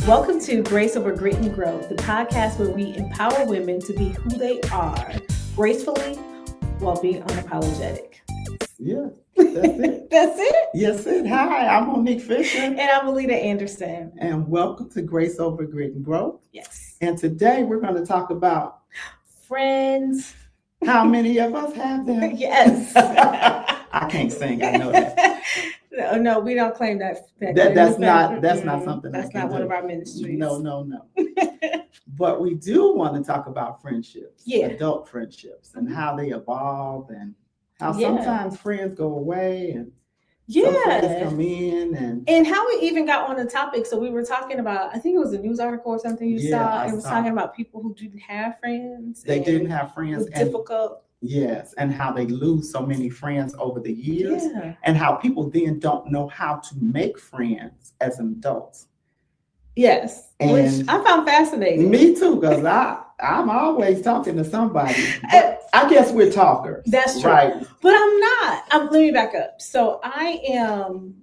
Welcome to Grace Over Grit and Growth, the podcast where we empower women to be who they are gracefully while being unapologetic. Yeah, that's it. That's it? Yes, it. Hi, I'm Monique Fisher. And I'm Alita Anderson. And welcome to Grace Over Grit and Growth. Yes. And today we're going to talk about friends. How many of us have them? Yes. I can't sing, I know that. No, we don't claim that. That's not something that's not one of our ministries. No. But we do want to talk about friendships, adult friendships, and how they evolve, and how sometimes friends go away and some friends come in, and how we even got on the topic. So we were talking about, I think it was a news article or something you saw. It was talking about people who didn't have friends. They didn't have friends. It was difficult. Yes, and how they lose so many friends over the years, and how people then don't know how to make friends as adults. Yes, and which I found fascinating. Me too, because I'm always talking to somebody. I guess we're talkers. That's true, right? But I'm not. Let me back up. So I am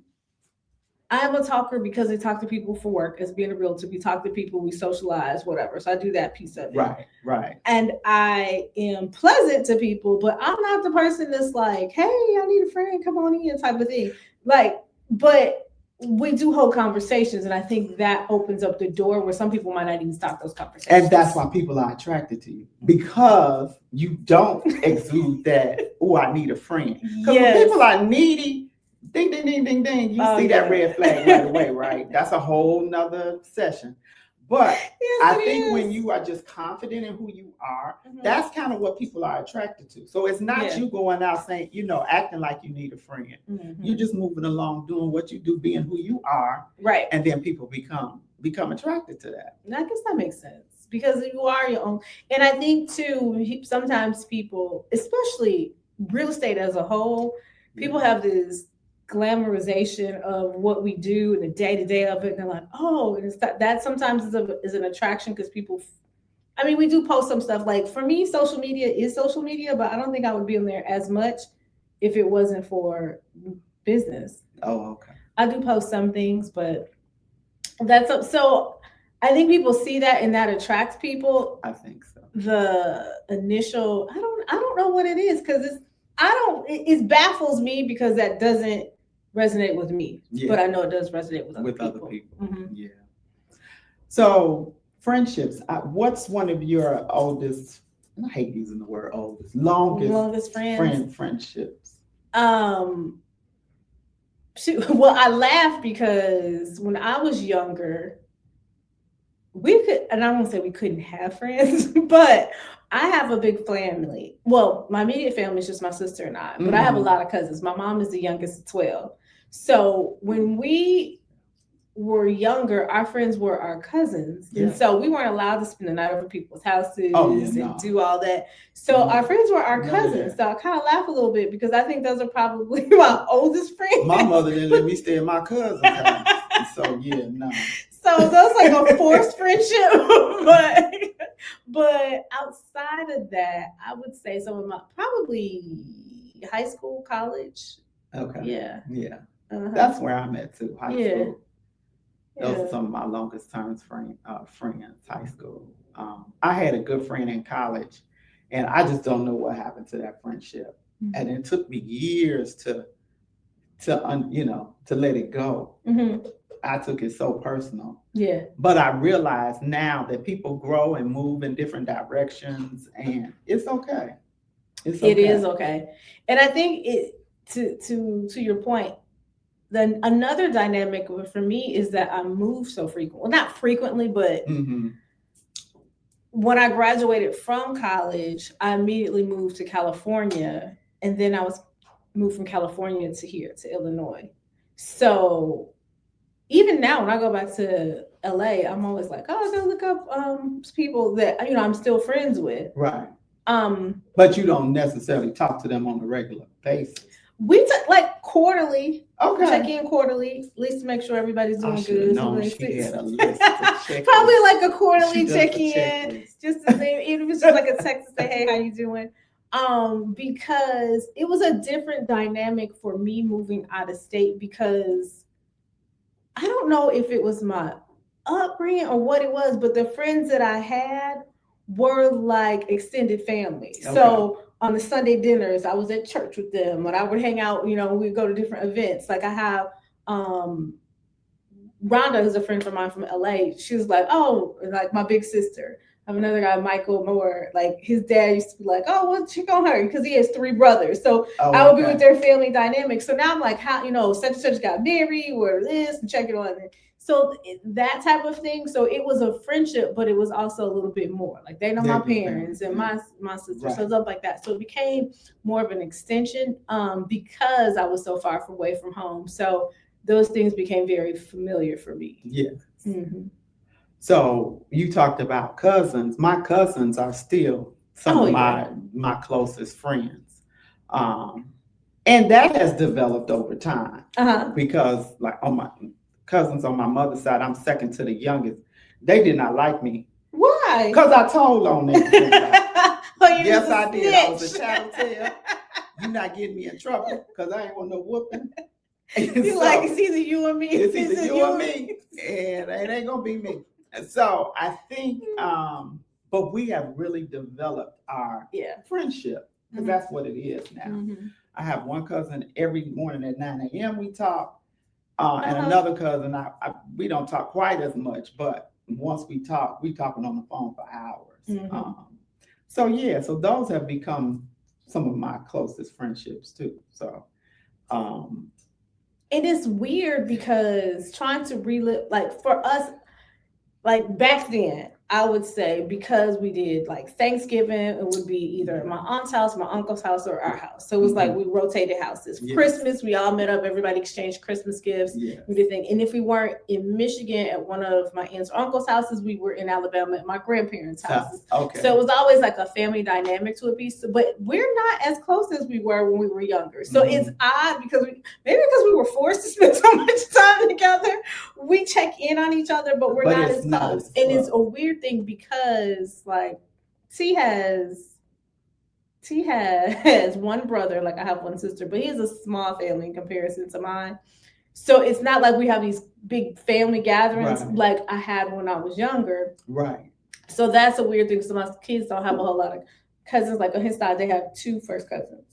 a talker because I talk to people for work. As being a realtor, we talk to people, we socialize, whatever. So I do that piece of it. Right. And I am pleasant to people, but I'm not the person that's like, hey, I need a friend, come on in, type of thing. But we do hold conversations, and I think that opens up the door where some people might not even start those conversations. And that's why people are attracted to you, because you don't exude that, oh, I need a friend. Because when people are needy, ding, ding, ding, ding, ding, you see that red flag right away, right? That's a whole nother session. But I think when you are just confident in who you are, that's kind of what people are attracted to. So it's not you going out saying, acting like you need a friend. You're just moving along, doing what you do, being who you are. Right. And then people become attracted to that. And I guess that makes sense, because you are your own. And I think too, sometimes people, especially real estate as a whole, people have this glamorization of what we do and the day-to-day of it, and they're like, oh, and it's that sometimes is an attraction, because people, we do post some stuff. Like, for me, social media is social media, but I don't think I would be on there as much if it wasn't for business. Oh, okay. I do post some things, but that's up. So I think people see that, and that attracts people. I think so. The initial, I don't know what it is, because it baffles me, because that doesn't resonate with me, but I know it does resonate with other people. Mm-hmm. Yeah. So friendships, what's one of your oldest, I hate using the word oldest, longest friendships? Well, I laugh because when I was younger, we could, and I won't say we couldn't have friends, but I have a big family. Well, my immediate family is just my sister and I, but I have a lot of cousins. My mom is the youngest of 12. So when we were younger, our friends were our cousins. Yeah. And so we weren't allowed to spend the night over people's houses and do all that. So our friends were our cousins. So I kind of laugh a little bit, because I think those are probably my oldest friends. My mother didn't let me stay at my cousin's house. So So those like a forced friendship, but outside of that, I would say some of my, probably high school, college. Okay. Yeah. That's where I'm at too. High school. Those are some of my longest term friends. High school. I had a good friend in college, and I just don't know what happened to that friendship. And it took me years to let it go. I took it so personal. Yeah. But I realize now that people grow and move in different directions, and it's okay. It is okay. And I think to your point, then another dynamic for me is that I move so frequently. Well, not frequently, but when I graduated from college, I immediately moved to California, and then I moved from California to here, to Illinois. So even now, when I go back to LA, I'm always like, oh, I gotta look up people that I'm still friends with. Right. But you don't necessarily talk to them on a regular basis. We like quarterly. Okay. Check in quarterly, at least to make sure everybody's doing good. She had a list to probably like a quarterly check in, just to say, even if it's just like a text to say, hey, how you doing? Because it was a different dynamic for me moving out of state, because I don't know if it was my upbringing or what it was, but the friends that I had were like extended family. Okay. So on the Sunday dinners, I was at church with them, and I would hang out. We'd go to different events. Like I have um Rhonda is a friend of mine from LA. She was like, oh, like my big sister. I have another guy, Michael Moore. Like his dad used to be like, oh, what's she on her? Because he has 3 brothers. So I would be with their family dynamic. So now I'm like, how, such and such got married, or this, and check it on. So that type of thing. So it was a friendship, but it was also a little bit more. Like they know my parents and my sister. Right. So stuff like that. So it became more of an extension because I was so far away from home. So those things became very familiar for me. Yes. Mm-hmm. So you talked about cousins. My cousins are still some of my closest friends. And that has developed over time. Because like on my cousins on my mother's side, I'm second to the youngest. They did not like me. Why? Because I told on them. Yes, I did. I was a tattletale. You're not getting me in trouble because I ain't want no whooping. You like it's either you or me. It's either you or me, and it ain't gonna be me. And so I think, but we have really developed our friendship because that's what it is now. Mm-hmm. I have one cousin every morning at 9 a.m. we talk, and another cousin we don't talk quite as much, but once we talking on the phone for hours. Mm-hmm. So those have become some of my closest friendships too. So. It is weird because trying to relive, like for us, like back then, I would say because we did like Thanksgiving, it would be either my aunt's house, my uncle's house, or our house. So it was like we rotated houses. Yes. Christmas, we all met up, everybody exchanged Christmas gifts. Yes. We did things. And if we weren't in Michigan at one of my aunt's or uncle's houses, we were in Alabama at my grandparents' houses. Okay. So it was always like a family dynamic to a piece. But we're not as close as we were when we were younger. So it's odd because maybe because we were forced to spend so much time together, we check in on each other, but we're not as close. And it's a weird thing because like T has one brother, like I have one sister, but he has a small family in comparison to mine. So it's not like we have these big family gatherings like I had when I was younger. Right. So that's a weird thing. So my kids don't have a whole lot of cousins. Like on his side, they have 2 first cousins.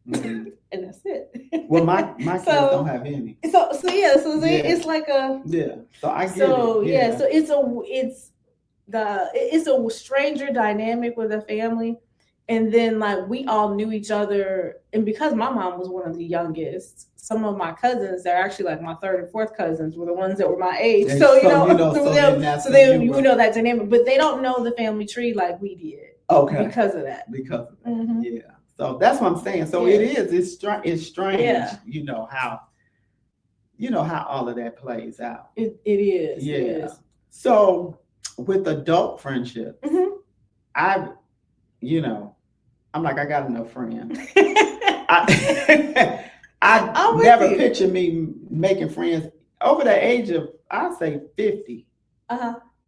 Mm-hmm. And that's it. Well, my kids don't have any. So it's like a So I get it. Yeah. So it's a stranger dynamic with a family, and then like we all knew each other, and because my mom was one of the youngest, some of my cousins that are actually like my 3rd and 4th cousins were the ones that were my age. So you know that dynamic, but they don't know the family tree like we did. Okay. Because of that. Mm-hmm. Yeah. So that's what I'm saying. So it's strange, how all of that plays out. It is. Yeah. It is. So with adult friendship, I'm like, I got enough friends. I never picture me making friends over the age of, I'd say 50.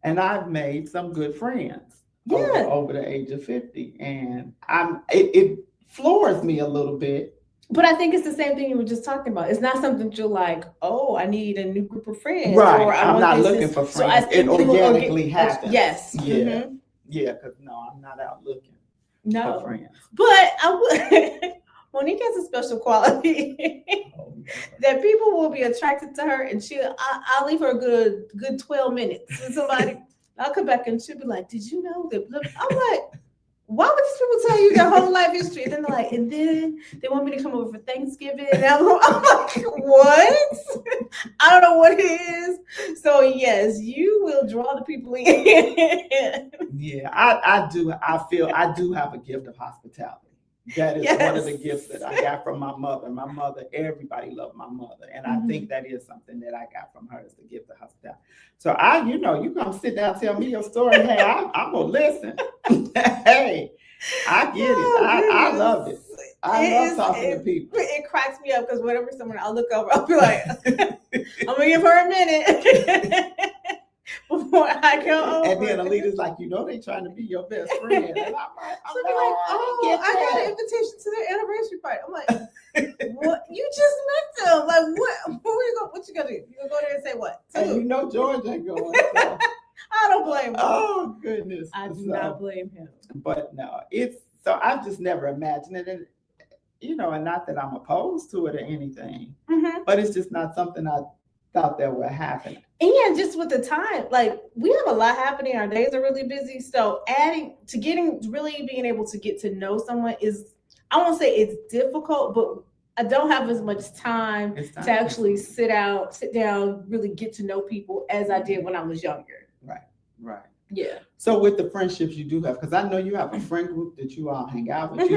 And I've made some good friends over the age of 50. And it floors me a little bit. But I think it's the same thing you were just talking about. It's not something you're like, oh, I need a new group of friends. Right. Or I'm not looking for friends. So it organically happens. Yes. Yeah. Mm-hmm. Yeah, because I'm not out looking for friends. But Monique has a special quality that people will be attracted to her, and I'll leave her a good 12 minutes. And somebody, I'll come back and she'll be like, did you know that? I'm like, why would these people tell you their whole life history? And then they're like, and then they want me to come over for Thanksgiving. And I'm like, what? I don't know what it is. So yes, you will draw the people in. Yeah, I do. I feel I do have a gift of hospitality. That is one of the gifts that I got from my mother. My mother, everybody loved my mother. And I think that is something that I got from her, is the gift of hospitality. So you come sit down, tell me your story. Hey, I'm going to listen. Hey, I get it. I love it. I love talking to people. It cracks me up because whenever I'll look over, I'll be like, I'm going to give her a minute. I go over. And then Alita's like, they trying to be your best friend. And I'm like, I got an invitation to their anniversary party. I'm like, what? You just met them. Like, what you gonna do? You gonna go there and say what? And George ain't going. So. I don't blame him. Oh goodness. I do not blame him. But no, so I've just never imagined it. And and not that I'm opposed to it or anything, but it's just not something I thought that would happen. And just with the time, like we have a lot happening. Our days are really busy. So being able to get to know someone is, I won't say it's difficult, but I don't have as much time to actually sit down, really get to know people as I did when I was younger. Right. Yeah. So with the friendships you do have, because I know you have a friend group that you all hang out with.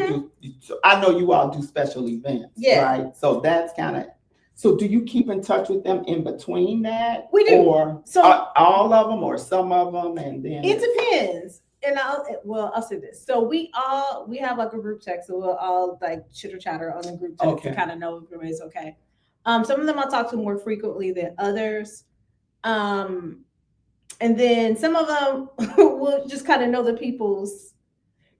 So I know you all do special events. Yeah. Right. So that's kind of. So do you keep in touch with them in between that? We do. Or all of them or some of them, and then it depends. And I'll say this. So we have like a group text, so we'll all like chitter chatter on the group text to kind of know if everybody's okay. Some of them I'll talk to more frequently than others. And then some of them will just kind of know the people's,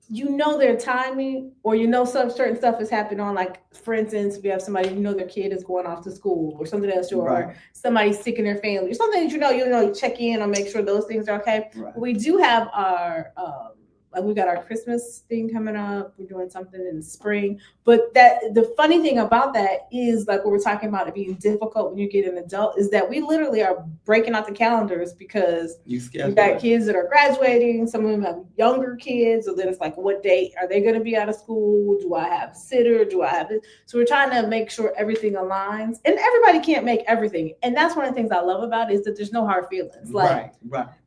their timing, or some certain stuff is happening on, like, for instance, if you have somebody, their kid is going off to school or something else, or somebody's sick in their family, or something that you check in and make sure those things are okay. Right. We do have our we got our Christmas thing coming up. We're doing something in the spring. But the funny thing about that is, like what we're talking about, it being difficult when you get an adult, is that we literally are breaking out the calendars because you got kids that are graduating. Some of them have younger kids. So then it's like, what date are they going to be out of school? Do I have a sitter? Do I have this? So we're trying to make sure everything aligns. And everybody can't make everything. And that's one of the things I love about it, is that there's no hard feelings. Like,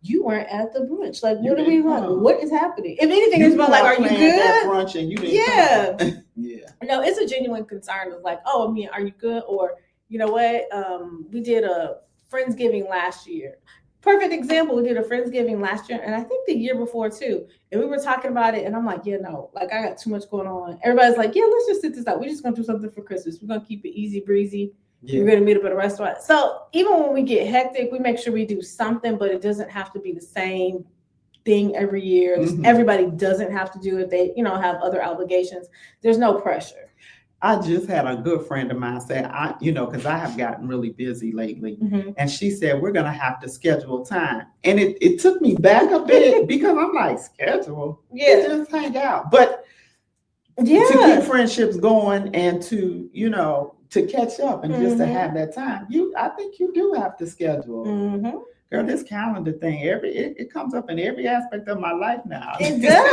you weren't at the brunch. Like, what are we doing? What is happening? If anything, it's about like, are you good? That brunch and you didn't come. Yeah. No, it's a genuine concern of like, are you good? Or, you know what? We did a Friendsgiving last year. Perfect example. We did a Friendsgiving last year, and I think the year before too. And we were talking about it, and I'm like, like I got too much going on. Everybody's like, let's just sit this out. We're just gonna do something for Christmas. We're gonna keep it easy breezy. Yeah. We're gonna meet up at a restaurant. So even when we get hectic, we make sure we do something, but it doesn't have to be the same thing every year. Everybody doesn't have to do it. They, have other obligations. There's no pressure. I just had a good friend of mine say, because I have gotten really busy lately. And she said, we're going to have to schedule time. And it took me back a bit because I'm like, schedule? Yeah. Just hang out. But to keep friendships going and to, to catch up and just to have that time, I think you do have to schedule. Girl, this calendar thing, it comes up in every aspect of my life now. It does.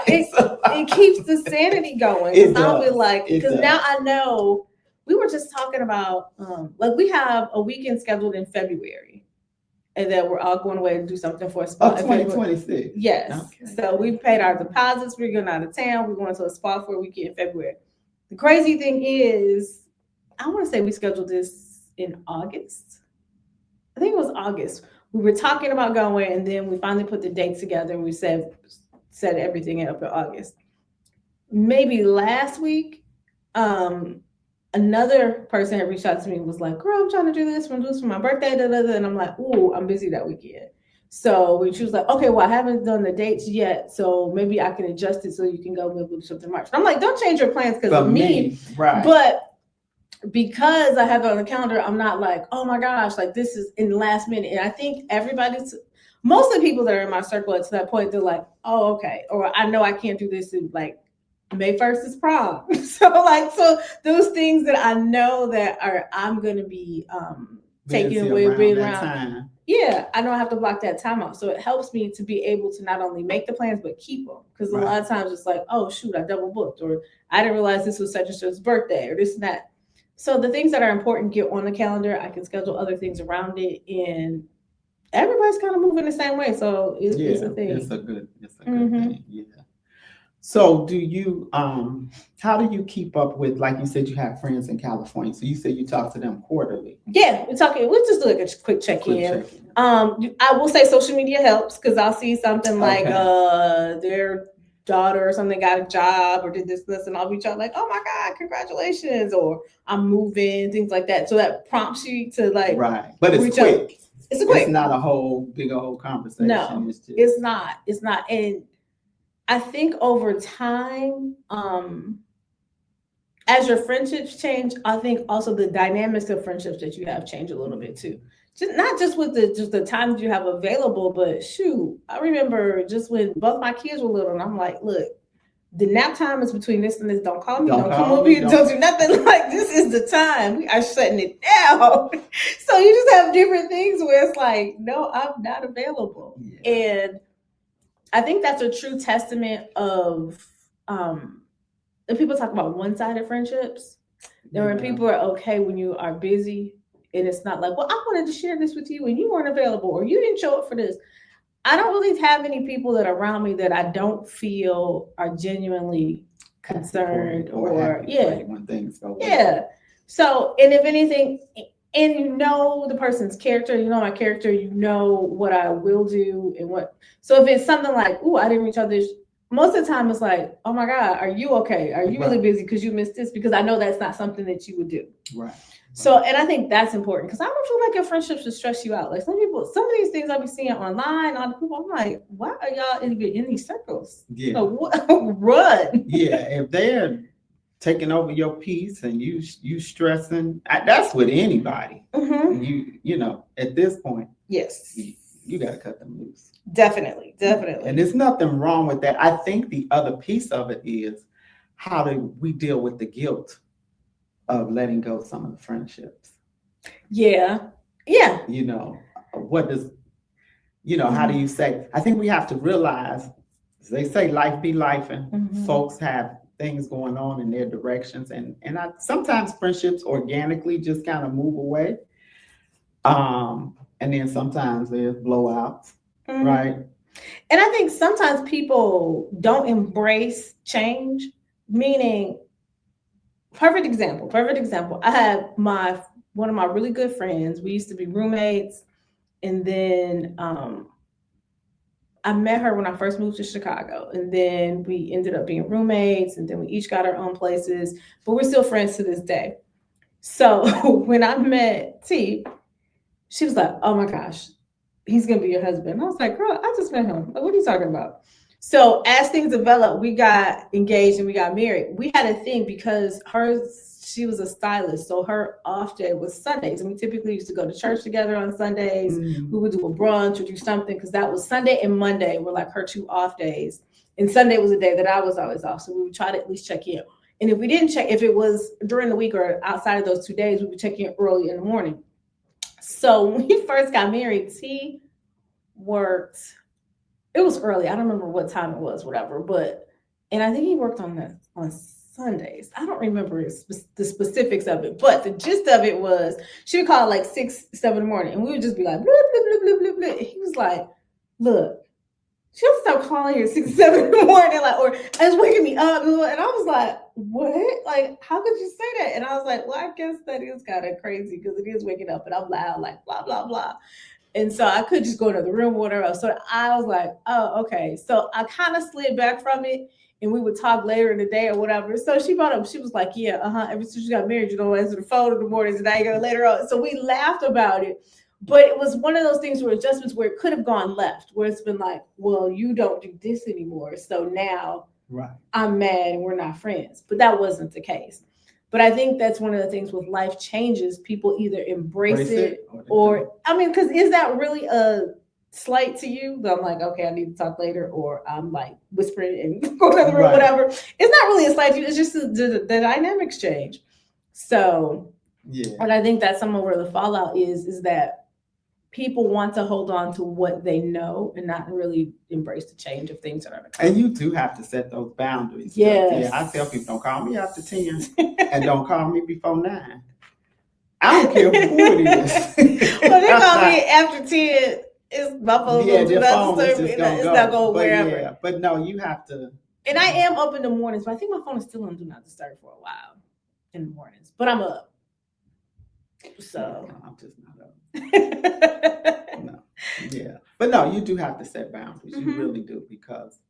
It's a lot. It keeps the sanity going. It does. I'll be like, because now I know. We were just talking about, we have a weekend scheduled in February, and then we're all going away to do something for a spa. 2026. Yes. Okay. So we paid our deposits. We're going out of town. We're going to a spa for a weekend in February. The crazy thing is, I want to say we scheduled this in August. I think it was August. We were talking about going, and then we finally put the dates together, and we set everything up in August. Maybe last week, another person had reached out to me and was like, girl, I'm trying to do this. I'm doing this for my birthday. And I'm like, ooh, I'm busy that weekend. So she was like, okay, well, I haven't done the dates yet, so maybe I can adjust it so you can go, maybe we'll do something in March. And I'm like, don't change your plans because of me. Right. But because I have it on the calendar, I'm not like, oh my gosh, like this is in the last minute. And I think most of the people that are in my circle at that point, they're like, oh, okay. Or I know I can't do this in like May 1st is prom. So those things that I know that I'm going to be taking away, being around. Time. Yeah, I know I have to block that time out. So it helps me to be able to not only make the plans, but keep them. Because a lot of times it's like, oh, shoot, I double booked. Or I didn't realize this was such and such's birthday or this and that. So the things that are important get on the calendar. I can schedule other things around it, and everybody's kind of moving the same way. So it's a thing. It's a good thing. Yeah. So do you, how do you keep up with, like you said, you have friends in California. So you said you talk to them quarterly. Yeah, we'll just do like a quick check-in. I will say social media helps because I'll see something like their daughter or something got a job or did this, and I'll reach out like, oh my God, congratulations, or I'm moving, things like that. So that prompts you to like, but it's quick. It's not a whole big old conversation. No, it's not. It's not. And I think over time, as your friendships change, I think also the dynamics of friendships that you have change a little bit too. Just not just with the time you have available, but shoot, I remember just when both my kids were little, and I'm like, look, the nap time is between this and this. Don't call me. Don't come over here. Don't do nothing. Like, this is the time. We are shutting it down. So you just have different things where it's like, no, I'm not available. Yeah. And I think that's a true testament of if people talk about one-sided friendships, then when people are okay when you are busy and it's not like, well, I wanted to share this with you and you weren't available or you didn't show up for this. I don't really have any people that are around me that I don't feel are genuinely concerned or when things go well. Yeah. So, and if anything, and you know the person's character, you know my character, you know what I will do and what. So if it's something like, "Ooh, I didn't reach out this," most of the time it's like, "Oh my God, are you okay? Are you really busy because you missed this?" Because I know that's not something that you would do. Right. So, and I think that's important because I don't feel like your friendship should stress you out. Like some people, some of these things I'll be seeing online, other people, I'm like, why are y'all in these circles? Yeah. Run. Yeah. If they're taking over your peace and you stressing, that's with anybody. Mm-hmm. You know, at this point, yes, you got to cut them loose. Definitely. And there's nothing wrong with that. I think the other piece of it is how do we deal with the guilt of letting go of some of the friendships. Yeah. You know, what does, how do you say? I think we have to realize, they say life be life, and folks have things going on in their directions. And sometimes friendships organically just kind of move away. And then sometimes there's blowouts, right? And I think sometimes people don't embrace change, meaning, perfect example. I had one of my really good friends. We used to be roommates, and then I met her when I first moved to Chicago, and then we ended up being roommates, and then we each got our own places, but we're still friends to this day. So when I met T, she was like, "Oh my gosh, he's gonna be your husband." I was like, "Girl, I just met him. Like, what are you talking about?" So as things developed, we got engaged and we got married. We had a thing because she was a stylist, so her off day was Sundays, and we typically used to go to church together on Sundays. We would do a brunch or do something because that was Sunday and Monday were like her two off days, and Sunday was a day that I was always off. So we would try to at least check in. And if we didn't check, if it was during the week or outside of those 2 days, we would check in early in the morning. So when we first got married, T worked. It was early. I don't remember what time it was, whatever. But and I think he worked on Sundays. I don't remember the specifics of it, but the gist of it was she would call like 6, 7 in the morning, and we would just be like, blah, blah, blah, blah, blah, blah. He was like, "Look, she'll stop calling you at 6, 7 in the morning, like, or it's waking me up." And I was like, "What? Like, how could you say that?" And I was like, "Well, I guess that is kind of crazy because it is waking up and I'm loud, like blah blah blah." And so I could just go into the room or whatever. So I was like, "Oh, okay." So I kind of slid back from it, and we would talk later in the day or whatever. So she brought up, she was like, "Yeah, ever since you got married, you don't answer the phone in the mornings, and now you're gonna later on." So we laughed about it. But it was one of those things where adjustments where it could have gone left, where it's been like, "Well, you don't do this anymore, so now I'm mad and we're not friends." But that wasn't the case. But I think that's one of the things with life changes. People either embrace it or I mean, because is that really a slight to you? That I'm like, okay, I need to talk later, or I'm like whispering and go to the room, whatever. It's not really a slight to you. It's just the dynamics change. So, and I think that's some of where the fallout is that people want to hold on to what they know and not really embrace the change of things that are coming. And you do have to set those boundaries. Yes. Yeah, I tell people, don't call me after 10 and don't call me before 9. I don't care who it is. Well, they call me after 10. It's my phone going to do not disturb me. It's not going wherever. Yeah, but no, you have to. And I am up in the mornings, but I think my phone is still on do not disturb for a while in the mornings. But I'm up. So no, I'm just not up. No. Yeah. But no, you do have to set boundaries. You really do, because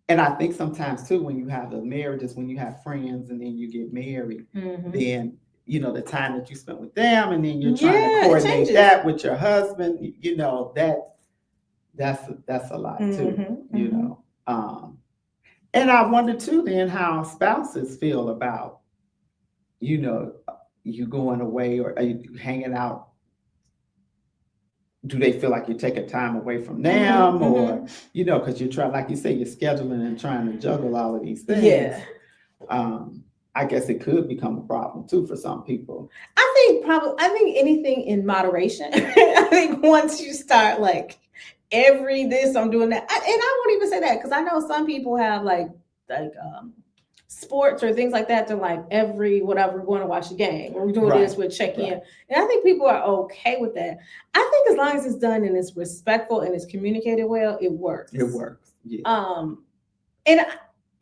and I think sometimes too when you have the marriages, when you have friends and then you get married, then the time that you spent with them, and then you're trying to Yeah, it coordinate changes. that with your husband. That's a lot too. And I wonder too then how spouses feel about you know you going away, or are you hanging out. Do they feel like you're taking time away from them, or because you're trying, like you say, you're scheduling and trying to juggle all of these things. Yeah. I guess it could become a problem too for some people. I think anything in moderation. I think once you start like every this, I'm doing that, and I won't even say that because I know some people have like sports or things like that. They're like every whatever, we're going to watch a game, or we're doing this, we're checking in, and I think people are okay with that. I think as long as it's done and it's respectful and it's communicated well, it works. It works. Yeah.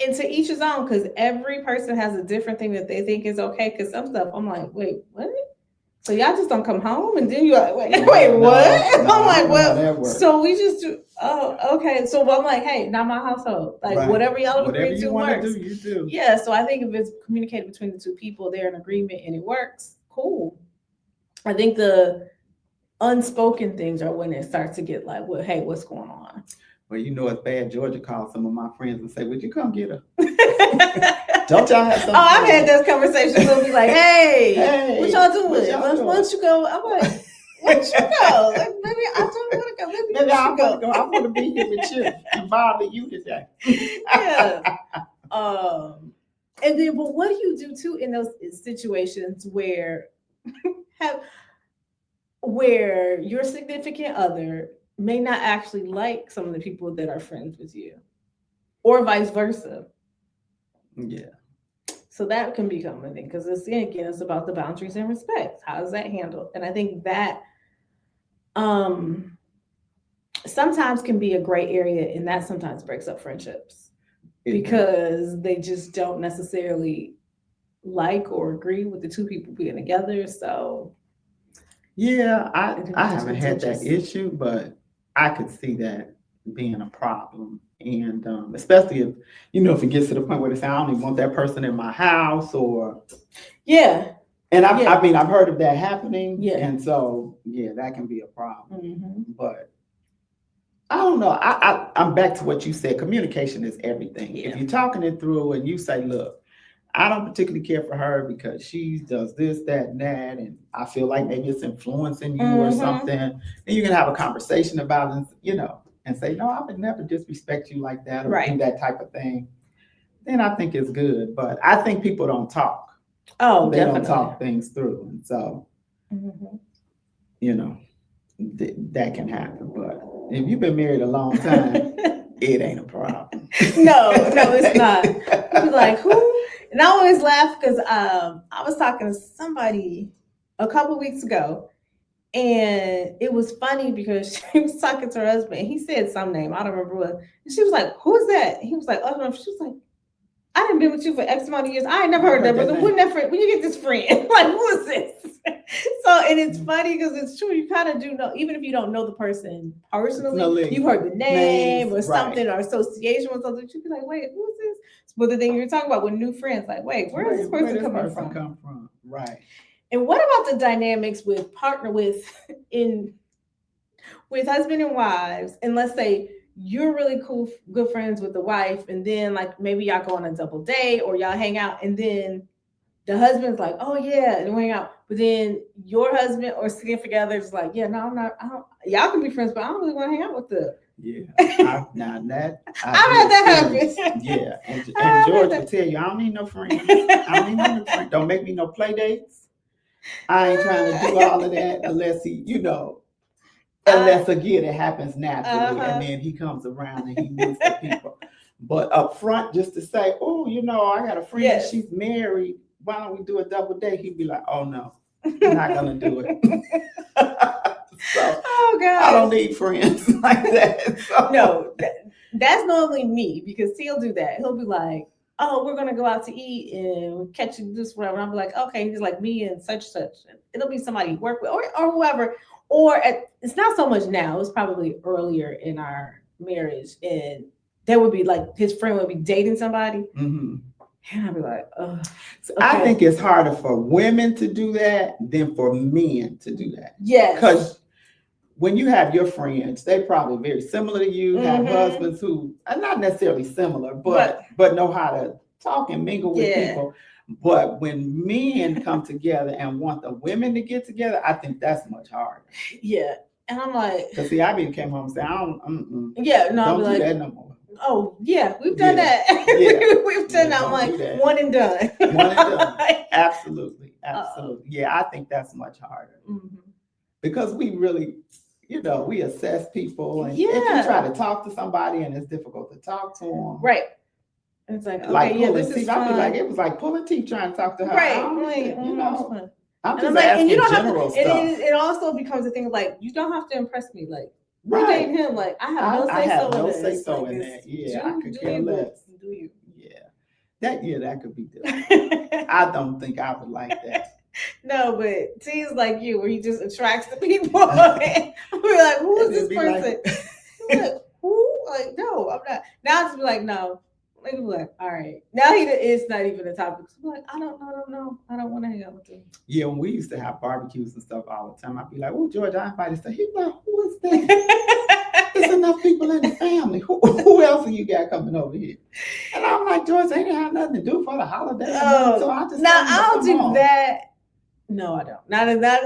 And to each his own, because every person has a different thing that they think is okay. Because some stuff I'm like, wait, what? So y'all just don't come home, and then you're like, wait, what? No, I'm like, well, so we just do. Oh, okay. So I'm like, hey, not my household. Like whatever y'all agree to works. Do, you do. Yeah. So I think if it's communicated between the two people, they're in agreement and it works. Cool. I think the unspoken things are when it starts to get like, well, hey, what's going on? Well, it's bad. Georgia called some of my friends and say, would you come get her? Don't y'all have something? I've had those conversations. They'll be like, hey, what y'all doing? Why don't you go? I'm like, why don't you go? Like, maybe I don't want to go. Maybe I want to go. I want to be here with you and bother you today. Yeah. And then, but what do you do too in those situations where where your significant other may not actually like some of the people that are friends with you, or vice versa? Yeah. So that can become a thing, because again, it's about the boundaries and respect. How is that handled? And I think that sometimes can be a gray area, and that sometimes breaks up friendships because they just don't necessarily like or agree with the two people being together. So yeah, I haven't had that issue, but I could see that being a problem. And especially if if it gets to the point where they say, I don't even want that person in my house, or and I've heard of that happening, and so that can be a problem. But I don't know. I'm back to what you said. Communication is everything. If you're talking it through and you say, look, I don't particularly care for her because she does this, that, and that, and I feel like maybe it's influencing you or something, then you can have a conversation about it, and say, no, I would never disrespect you like that, or do that type of thing. Then I think it's good. But I think people don't talk. Oh, they don't talk things through. And so, that can happen. But if you've been married a long time, it ain't a problem. No, it's not. You're like, who? And I always laugh because I was talking to somebody a couple weeks ago, and it was funny because she was talking to her husband, and he said some name, I don't remember what. And she was like, "Who is that?" And he was like, "Oh no." She was like, "I didn't been with you for X amount of years. I ain't never heard that. But when you get this friend, like, who is this?" So, and it's funny because it's true. You kind of do know, even if you don't know the person personally, you've heard the name or something, or association with something. You'd be like, "Wait, who is this?" But the thing you're talking about with new friends, like, "Wait, where is this person coming from?" Right. And what about the dynamics with with husband and wives? And let's say you're really cool, good friends with the wife, and then like maybe y'all go on a double date or y'all hang out, and then the husband's like, "Oh yeah," and we hang out. But then your husband or significant other is like, "Yeah, no, I'm not. Y'all can be friends, but I don't really want to hang out with the." Yeah, I've had that happen. Yeah, and George will tell you, I don't need no friends. I don't need no friends. Don't make me no play dates. I ain't trying to do all of that unless he, unless again it happens naturally, and then he comes around and he meets the people. But up front, just to say, "Oh, I got a friend. She's married. Why don't we do a double date?" He'd be like, "Oh no, I'm not gonna do it." So I don't need friends like that. So. No, that's normally me, because he'll do that. He'll be like, "Oh, we're gonna go out to eat and catch this whatever." And I'm like, "Okay," he's like, "Me and such. It'll be somebody you work with or whoever." It's not so much now. It was probably earlier in our marriage, and there would be like his friend would be dating somebody. And I'd be like, oh, okay. I think it's harder for women to do that than for men to do that. Yes. Because when you have your friends, they probably very similar to you, have husbands who are not necessarily similar, but know how to talk and mingle with people. But when men come together and want the women to get together, I think that's much harder. Yeah. And I'm like, because see, I came home and said, I don't, don't do that no more. Oh yeah, we've done that. Yeah. We've done that. I'm like one and done. One and done. Absolutely. Yeah, I think that's much harder because we really, we assess people, and if you try to talk to somebody and it's difficult to talk to them, right? It's like this is fun. I'd be like, it was like pulling teeth trying to talk to her. Right. I'm just asking general stuff. It also becomes a thing of like, you don't have to impress me. Like, right. You him. Like, I have no say so in that. Yeah, I could care less. Do you? Yeah. That could be different. I don't think I would like that. No, but T's like you, where he just attracts the people. We're like, who is this person? Like, who? Like, no, I'm not. Now I just be like, no. Like, all right. Now it's not even a topic. So I'm like, I don't know. I don't want to hang out with him. Yeah, when we used to have barbecues and stuff all the time, I'd be like, oh, George, I invited stuff. He'd be like, who is that? There's enough people in the family. Who else are you got coming over here? And I'm like, George, they didn't have nothing to do for the holiday. So I just I'll do that. No, I don't.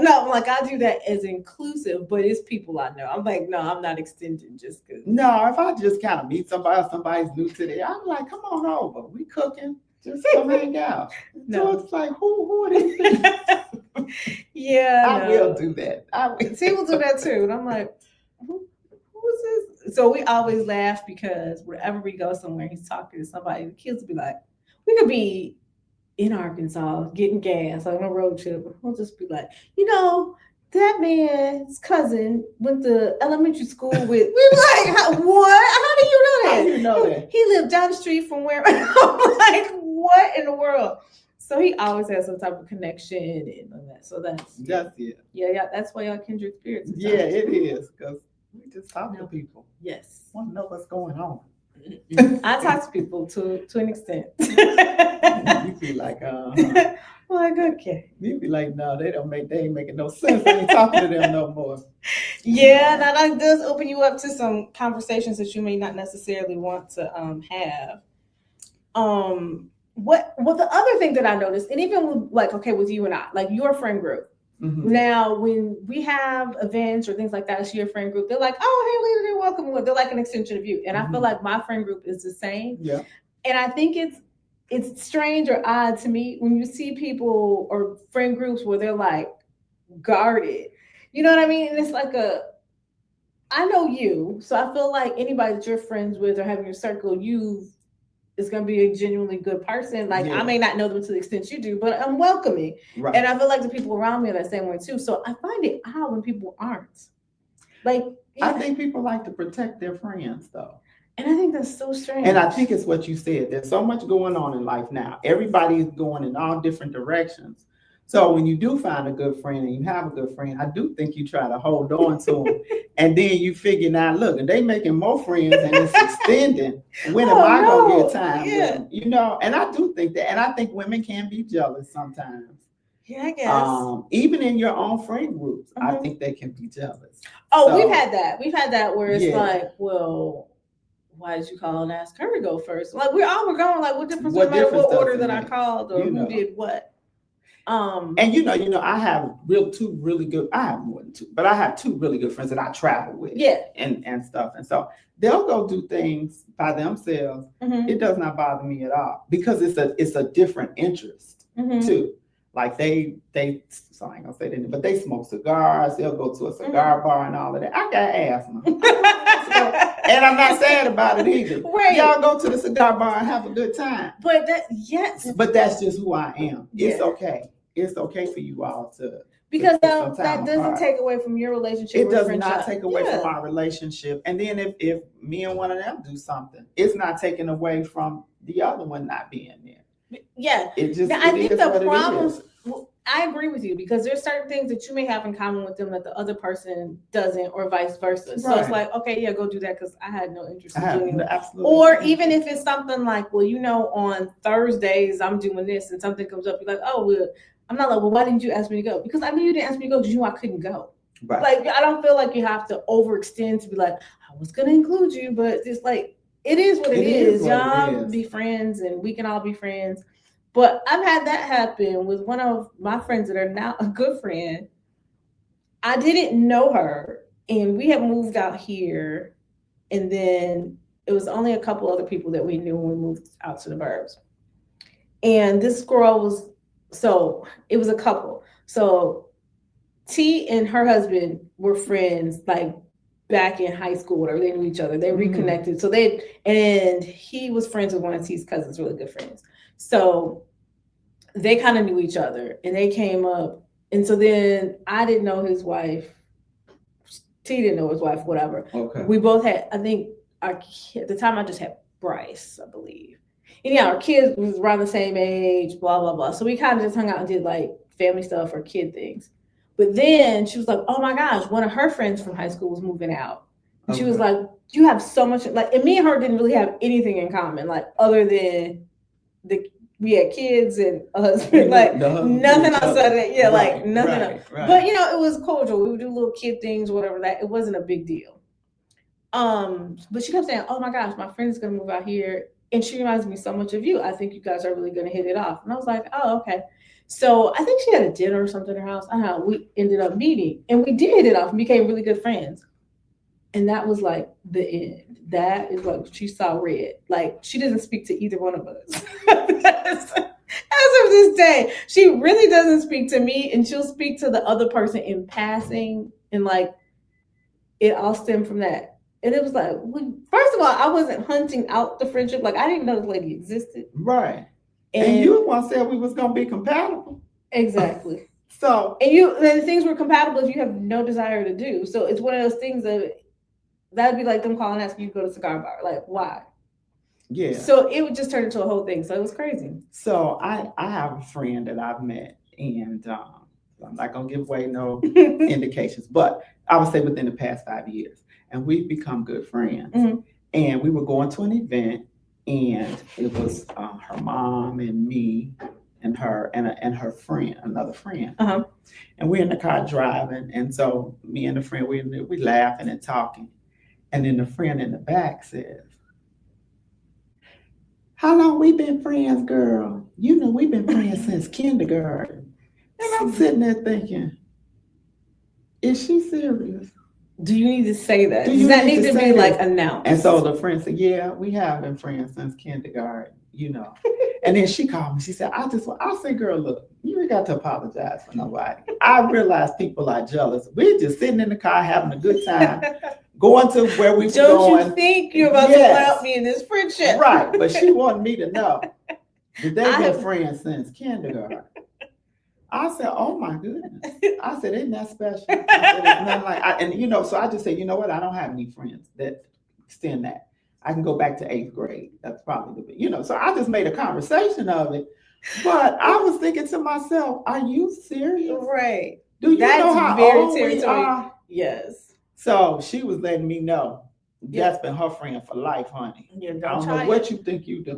No, like I do that as inclusive, but it's people I know. I'm like, no, I'm not extending just because. No, if I just kind of meet somebody's new to the, I'm like, come on over. We cooking. Just come hang out. No. So it's like, who are these people? Yeah. I will do that. He will do that too. And I'm like, who is this? So we always laugh because wherever we go somewhere, he's talking to somebody, the kids will be like, we could be in Arkansas getting gas on a road trip. We'll just be like, that man's cousin went to elementary school with. We were like, what? How do you know that? How do you know that? He lived down the street from where. I'm like, what in the world? So he always has some type of connection and all that. So that's it. Yeah. That's why y'all kindred spirits. Yeah, it is because we just talk to people. Yes, want to know what's going on. I talk to people to an extent. You be like, like, okay. You be like, no, they ain't making no sense. I ain't talking to them no more. Yeah, that does open you up to some conversations that you may not necessarily want to have. What the other thing that I noticed, and even with you and I, like your friend group. Mm-hmm. Now, when we have events or things like that, it's your friend group. They're like, "Oh, hey, lady, welcome." They're like an extension of you, and I feel like my friend group is the same. Yeah, and I think it's strange or odd to me when you see people or friend groups where they're like guarded. You know what I mean? And it's like I know you, so I feel like anybody that you're friends with or having your circle, is going to be a genuinely good person. Like, I may not know them to the extent you do, but I'm welcoming. Right. And I feel like the people around me are that same way too. So I find it odd when people aren't. Like, I think people like to protect their friends though. And I think that's so strange. And I think it's what you said. There's so much going on in life now. Everybody's going in all different directions. So when you do find a good friend and you have a good friend, I do think you try to hold on to them. And then you figure now, look, and they making more friends and it's extending. When am I going to get time with them? And I do think that. And I think women can be jealous sometimes. Yeah, I guess. Even in your own friend groups, I think they can be jealous. Oh, so, we've had that. We've had that where it's like, well, why did you call and ask her to go first? Like, we're going, like, what difference does it matter what order that I called or who did what? And I have two really good. I have more than two, but I have two really good friends that I travel with. Yeah, and stuff, and so they'll go do things by themselves. Mm-hmm. It does not bother me at all because it's a different interest too. Like they so I ain't gonna say that, but they smoke cigars. They'll go to a cigar bar and all of that. I got asthma, and I'm not sad about it either. Right. Y'all go to the cigar bar and have a good time. But that's just who I am. It's okay. It's okay for you all to because that doesn't take away from your relationship. It does not take away from our relationship. And then if me and one of them do something, it's not taking away from the other one not being there. Yeah, it just. I think the Well, I agree with you because there's certain things that you may have in common with them that the other person doesn't, or vice versa. So it's Right. like, okay, yeah, go do that because I had no interest I in have doing it. absolutely. Or even if it's something like, well, on Thursdays I'm doing this and something comes up, you're like, oh, well, I'm not like, well, why didn't you ask me to go? Because I knew you didn't ask me to go because you knew I couldn't go. Right. Like, I don't feel like you have to overextend to be like, I was going to include you, but it's like, it is what it is. What it Y'all is. be friends and we can all be friends. But I've had that happen with one of my friends that are now a good friend. I didn't know her, and we had moved out here, and then it was only a couple other people that we knew when we moved out to the burbs. And this girl was, so it was a couple. So T and her husband were friends like back in high school, whatever. They knew each other. They reconnected. Mm-hmm. So and he was friends with one of T's cousins, really good friends. So they kind of knew each other and they came up. And so then I didn't know his wife. T didn't know his wife, whatever. Okay. We both had, I think, our kid, at the time I just had Bryce, I believe. And yeah, our kids was around the same age, blah, blah, blah. So we kind of just hung out and did like family stuff or kid things. But then she was like, oh my gosh, one of her friends from high school was moving out. And she was like, you have so much, like, and me and her didn't really have anything in common, like, other than we had kids and a husband, like nothing outside of that. Yeah, right, like nothing else. Right. But it was cordial. We would do little kid things, whatever. That it wasn't a big deal. But she kept saying, "Oh my gosh, my friend is gonna move out here, and she reminds me so much of you. I think you guys are really gonna hit it off." And I was like, "Oh, okay." So I think she had a dinner or something at her house. I don't know. We ended up meeting, and we did hit it off and became really good friends. And that was like the end. That is like she saw red. Like she doesn't speak to either one of us. As of this day, she really doesn't speak to me, and she'll speak to the other person in passing, and like it all stemmed from that. And it was like, first of all, I wasn't hunting out the friendship. Like I didn't know this lady existed. Right. And you once said we was gonna be compatible. Exactly. So and things were compatible if you have no desire to do. So it's one of those things that'd be like them calling and asking you to go to a cigar bar. Like, why? Yeah. So it would just turn into a whole thing. So it was crazy. So I have a friend that I've met, and I'm not gonna give away no indications, but I would say within the past 5 years, and we've become good friends. Mm-hmm. And we were going to an event, and it was her mom and me and her and her friend, another friend. Uh-huh. And we're in the car driving, and so me and the friend we laughing and talking. And then the friend in the back says, how long we been friends, girl? You know, we've been friends since kindergarten. And I'm sitting there thinking, is she serious? Do you need to say that? Does that need to be like announced? And so the friend said, yeah, we have been friends since kindergarten, And then she called me. She said, I said, girl, look, you ain't got to apologize for nobody. I realize people are jealous. We're just sitting in the car having a good time. Going to where we were going. Don't you think you're about to help me in this friendship? Right, but she wanted me to know that they've been friends since kindergarten. I said, oh my goodness. I said, isn't that special? I said, it's nothing like, so I just said, you know what? I don't have any friends that extend that. I can go back to 8th grade. That's probably so I just made a conversation of it. But I was thinking to myself, are you serious? Right. Do you know how old we are? Yes. So she was letting me know that's been her friend for life, honey. Yeah, I don't know what you think you're doing.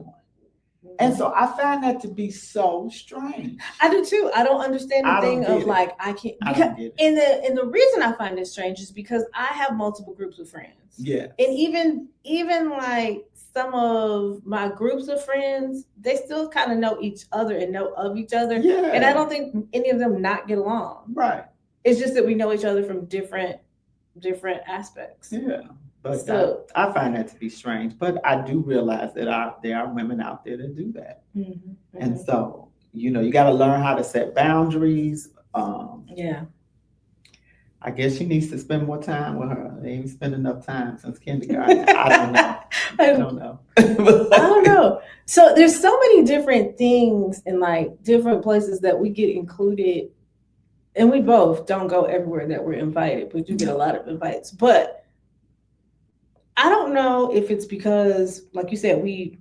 Mm-hmm. And so I find that to be so strange. I do too. I don't understand the thing of like I can't. Because and the reason I find it strange is because I have multiple groups of friends. Yeah. And even like some of my groups of friends, they still kind of know each other and know of each other. Yeah. And I don't think any of them not get along. Right. It's just that we know each other from different aspects. Yeah. But so, I find that to be strange. But I do realize that there are women out there that do that. Mm-hmm. And so, you got to learn how to set boundaries. Yeah. I guess she needs to spend more time with her. They ain't spent enough time since kindergarten. I don't know. I don't know. So there's so many different things in like different places that we get included. And we both don't go everywhere that we're invited, but you get a lot of invites. But I don't know if it's because, like you said, we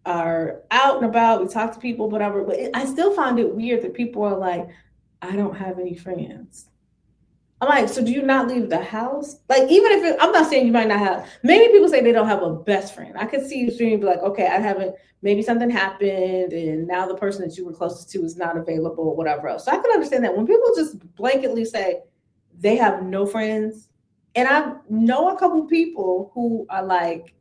are out and about, we talk to people, whatever. But I still find it weird that people are like, I don't have any friends. I'm like, so do you not leave the house? Like, even if I'm not saying you might not have. Maybe people say they don't have a best friend. I could see you streaming be like, okay, I haven't. Maybe something happened, and now the person that you were closest to is not available, or whatever else. So I can understand that when people just blanketly say they have no friends, and I know a couple people who are like,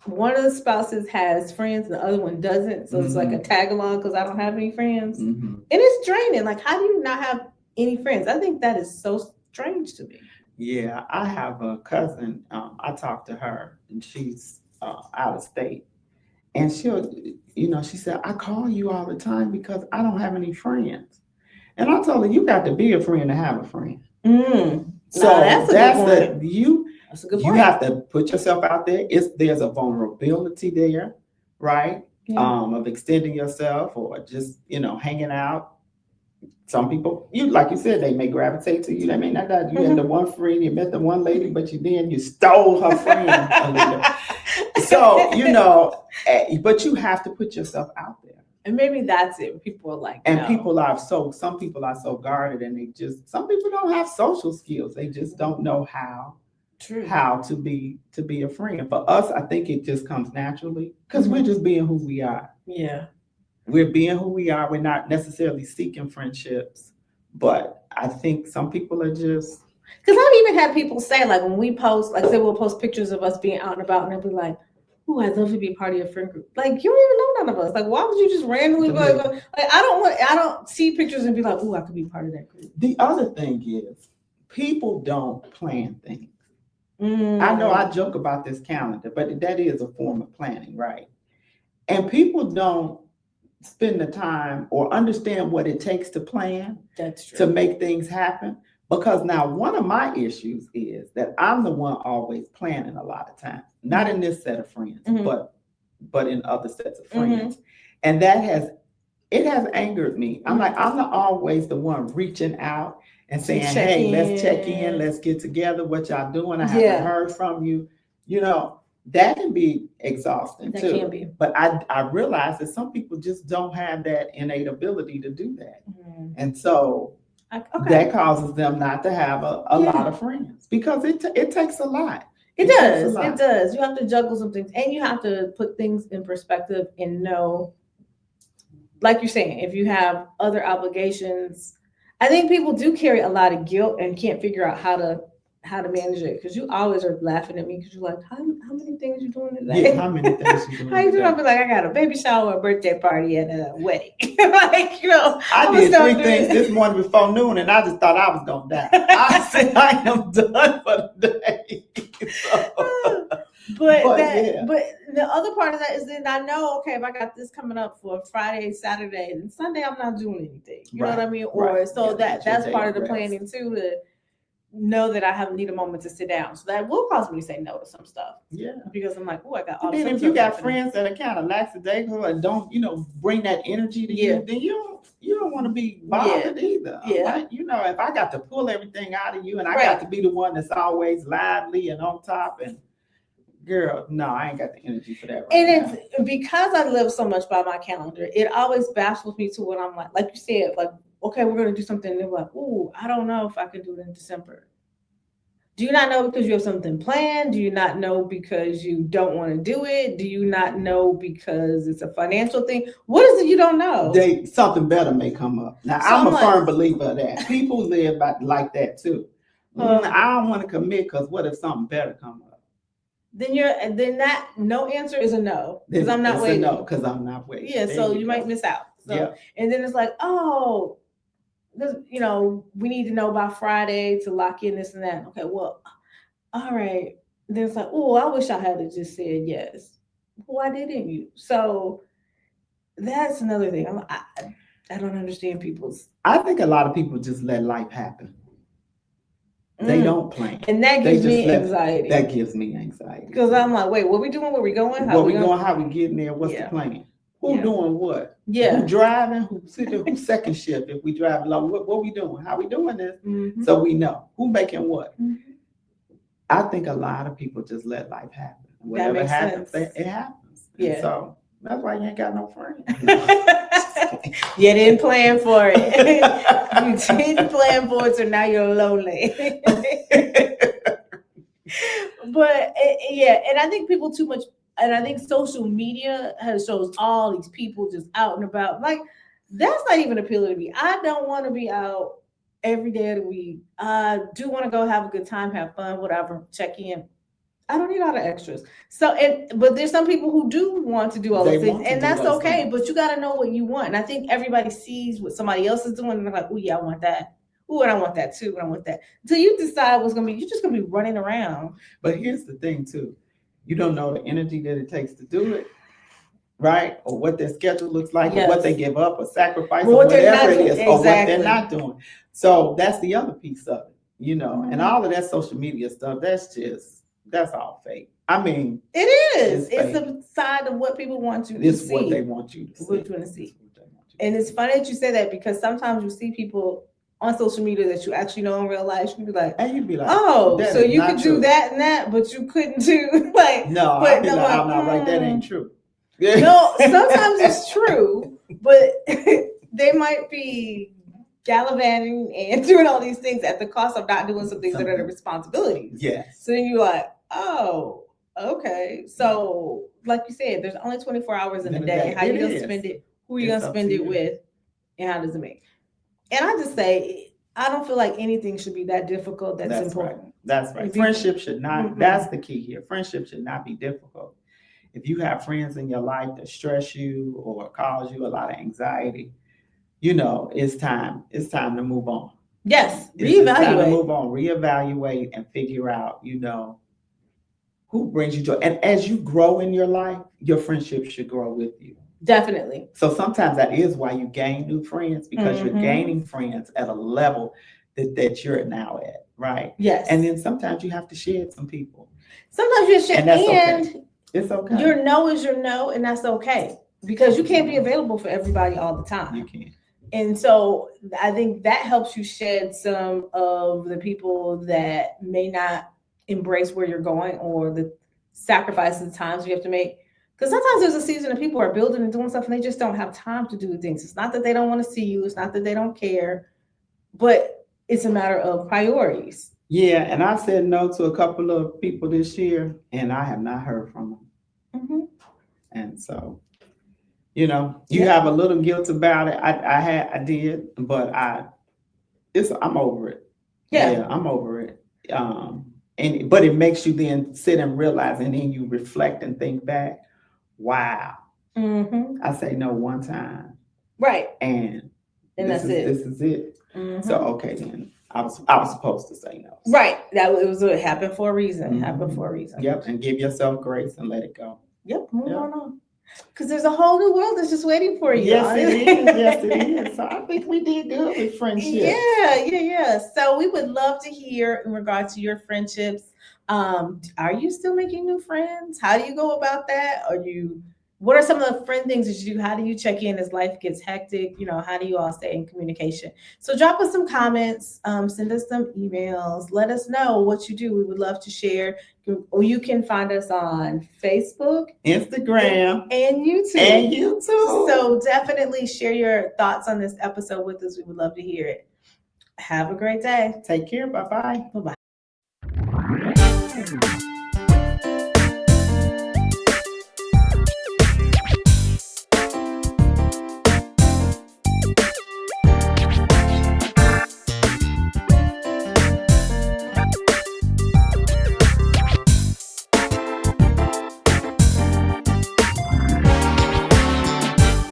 one of the spouses has friends and the other one doesn't. So it's like a tag along because I don't have any friends. And it's draining. Like, how do you not have any friends? I think that is so strange to me. Yeah, I have a cousin. I talked to her, and she's out of state. And she'll, she said, I call you all the time because I don't have any friends. And I told her, you got to be a friend to have a friend. So that's a good point. You have to put yourself out there. There's a vulnerability there, right? Yeah. Of extending yourself or just, hanging out. Some people, like you said, they may gravitate to you. They may not. You had the one friend, you met the one lady, but you stole her friend a little. So, but you have to put yourself out there. And maybe that's it. People are like, and no. Some people are so guarded, and some people don't have social skills. They just don't know how to be a friend. For us, I think it just comes naturally because we're just being who we are. Yeah. We're being who we are. We're not necessarily seeking friendships, but I think some people are just. Because I've even had people say, like, when we post, like, say we'll post pictures of us being out and about, and they'll be like, "Ooh, I'd love to be part of your friend group." Like, you don't even know none of us. Like, why would you just randomly like, I don't see pictures and be like, "Ooh, I could be part of that group." The other thing is, people don't plan things. I know I joke about this calendar, but that is a form of planning, right? And people don't spend the time or understand what it takes to plan. That's true. To make things happen. Because now one of my issues is that I'm the one always planning a lot of times. Not in this set of friends, but in other sets of friends. And that has angered me. I'm like, I'm not always the one reaching out and saying, hey, let's check in, let's get together, what y'all doing? I haven't heard from you. That can be exhausting too. That can be. But I realize that some people just don't have that innate ability to do that. And so that causes them not to have a lot of friends because it takes a lot. It does. You have to juggle some things and you have to put things in perspective and know, like you're saying, if you have other obligations. I think people do carry a lot of guilt and can't figure out how to manage it because you always are laughing at me because you're like, how many things you doing today? Yeah, how many things you doing? How you doing? I'll be like, I got a baby shower, a birthday party, and a wedding. Like, I did 3 things this morning before noon, and I just thought I was gonna die. I said I am done for the day. But the other part of that is then I know, okay, if I got this coming up for Friday, Saturday, and Sunday, I'm not doing anything. You know what I mean? Or so that's part of the planning too, to know that I need a moment to sit down. So that will cause me to say no to some stuff. Yeah. Because I'm like, oh, I got all this. And if you got friends that are kind of lackadaisical and don't, bring that energy to you, then you don't want to be bothered either. Yeah. Like, if I got to pull everything out of you and I got to be the one that's always lively and on top and girl, no, I ain't got the energy for that it's because I live so much by my calendar, it always baffles me to what I'm like you said, like, okay, we're going to do something. And they're like, ooh, I don't know if I can do it in December. Do you not know because you have something planned? Do you not know because you don't want to do it? Do you not know because it's a financial thing? What is it you don't know? Something better may come up. Now, I'm a firm believer of that. People live like that too. I don't want to commit because what if something better comes up? Then that no answer is a no because I'm not waiting. No, because I'm not waiting. Yeah, so you might miss out. So, and then it's like, oh, we need to know by Friday to lock in this and that. Okay, well, all right. Then it's like, oh, I wish I had just said yes. Why didn't you? So that's another thing. I don't understand people's. I think a lot of people just let life happen. They don't plan. And that gives me anxiety. That gives me anxiety. Because I'm like, wait, what we doing? Where we going? How we going? How we getting there? What's the plan? Who doing what? Yeah. Who driving? Who's second shift? If we drive along, what we doing? How we doing this? So we know. Who making what? I think a lot of people just let life happen. Whatever happens, it happens. friends. Yeah. So that's why you ain't got no friends. You didn't plan for it. You didn't plan for it, so now you're lonely. But yeah, and I think people too much, and I think social media shows all these people just out and about. Like, that's not even appealing to me. I don't want to be out every day of the week. I do want to go have a good time, have fun, whatever, check in. I don't need all the extras. So, but there's some people who do want to do all those things, and that's okay. Things. But you got to know what you want. And I think everybody sees what somebody else is doing, and they're like, "Oh yeah, I want that. Oh, and I want that too. And I want that." Until you decide what's gonna be, you're just gonna be running around. But here's the thing too: you don't know the energy that it takes to do it, right? Or what their schedule looks like, or what they give up, or sacrifice, or whatever it is, or what they're not doing. So that's the other piece of it, you know. And all of that social media stuff, that's all fake. I mean, it is. It's the side of what people want you to see. It's what they want you to see. What you want to see. And it's funny that you say that, because sometimes you see people on social media that you actually know in real life. You'd be like, oh, so you could do that and that, but you couldn't do like. No, I'd be like, I'm not right. That ain't true. No, sometimes it's true, but they might be gallivanting and doing all these things at the cost of not doing some things that are their responsibilities. Yes. So then you're like, oh, okay. So like you said, there's only 24 hours in a day. How you gonna spend it? Who are you gonna spend it with? And how does it make? And I just say, I don't feel like anything should be that difficult. That's important. Right. That's right. Friendship should not, that's the key here. Friendship should not be difficult. If you have friends in your life that stress you or cause you a lot of anxiety, you know, it's time to move on. Yes, reevaluate. It's time to move on, reevaluate, and figure out, you know, who brings you joy. And as you grow in your life, your friendship should grow with you. Definitely. So sometimes that is why you gain new friends, because you're gaining friends at a level that you're now at, right? Yes. And then sometimes you have to shed some people. Sometimes you shed, and that's okay. It's okay. Your no is your no, and that's okay, because you can't be available for everybody all the time. You can't. And so I think that helps you shed some of the people that may not embrace where you're going, or the sacrifices, times you have to make. Because sometimes there's a season of people are building and doing stuff, and they just don't have time to do things. It's not that they don't want to see you. It's not that they don't care, but it's a matter of priorities. Yeah, and I said no to a couple of people this year, and I have not heard from them. Mm-hmm. And so, you know, you have a little guilt about it. I did, but I'm over it. Yeah, I'm over it. But it makes you then sit and realize, and then you reflect and think back. Wow. Mm-hmm. I say no one time. Right. And that's it. This is it. Mm-hmm. So okay, then I was supposed to say no. Right. It was what happened for a reason. Mm-hmm. Happened for a reason. Yep. And give yourself grace and let it go. Yep. Move on. Because there's a whole new world that's just waiting for you. Yes, it is. Yes, it is. So I think we did good with friendship. Yeah. So we would love to hear in regard to your friendships. Are you still making new friends? How do you go about that? What are some of the friend things that you do? How do you check in as life gets hectic? You know, how do you all stay in communication? So drop us some comments, send us some emails, let us know what you do. We would love to share. Or you can find us on Facebook, Instagram, and YouTube. So definitely share your thoughts on this episode with us. We would love to hear it. Have a great day. Take care. Bye-bye. Bye-bye.